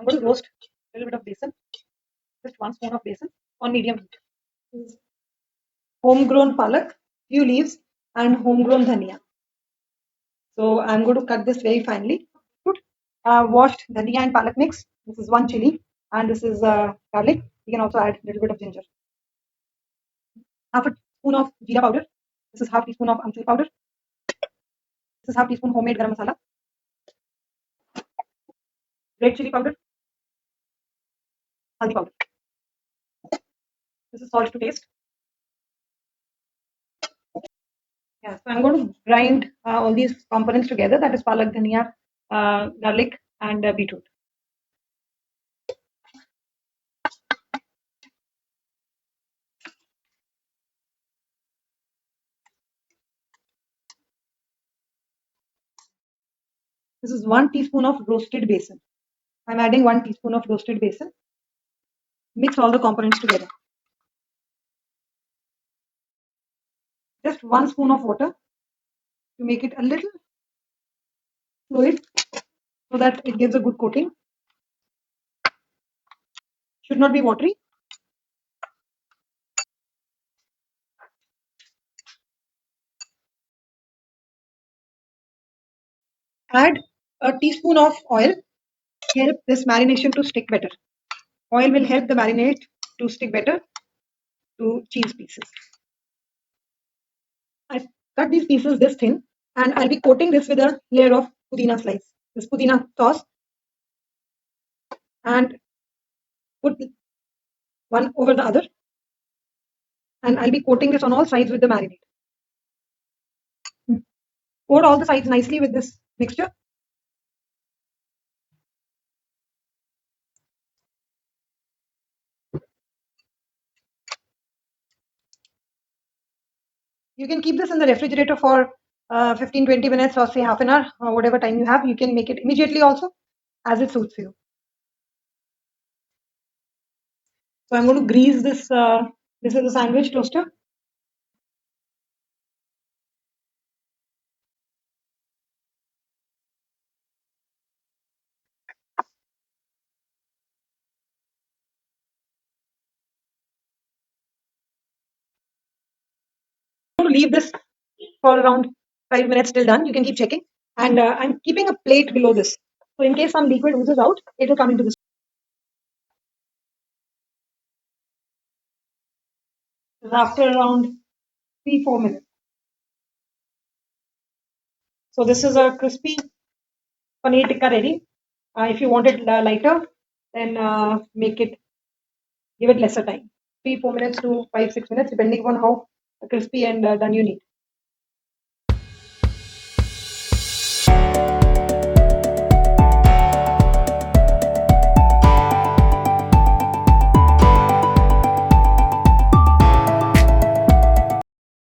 I'm going to roast a little bit of besan, just 1 spoon of besan on medium heat. Homegrown palak, few leaves, and homegrown dhania. So I'm going to cut this very finely. Washed dhania and palak mix. This is 1 chili, and this is garlic. You can also add a little bit of ginger. Half a spoon of jeera powder. This is half teaspoon of amchur powder. This is half teaspoon homemade garam masala. Red chili powder. Haldi powder. This is salt to taste. Yeah, so I'm going to grind all these components together. That is palak, dhania, garlic, and beetroot. This is 1 teaspoon of roasted besan. I'm adding 1 teaspoon of roasted besan. Mix all the components together. Just 1 spoon of water to make it a little fluid so that it gives a good coating. Should not be watery. Add a teaspoon of oil. Help this marination to stick better. Oil will help the marinade to stick better to cheese pieces. I've cut these pieces this thin, and I'll be coating this with a layer of Pudina slice. This Pudina sauce, and put one over the other, and I'll be coating this on all sides with the marinade. Coat all the sides nicely with this mixture. You can keep this in the refrigerator for 15-20 minutes or say half an hour or whatever time you have. You can make it immediately also as it suits you. So I'm going to grease this. This is a sandwich toaster. I'm going to leave this for around 5 minutes till done. You can keep checking. And I'm keeping a plate below this. So in case some liquid oozes out, it will come into this. After around 3-4 minutes. So this is a crispy paneer tikka ready. If you want it lighter, then give it lesser time. 3-4 minutes to 5-6 minutes, depending on how crispy and done you need.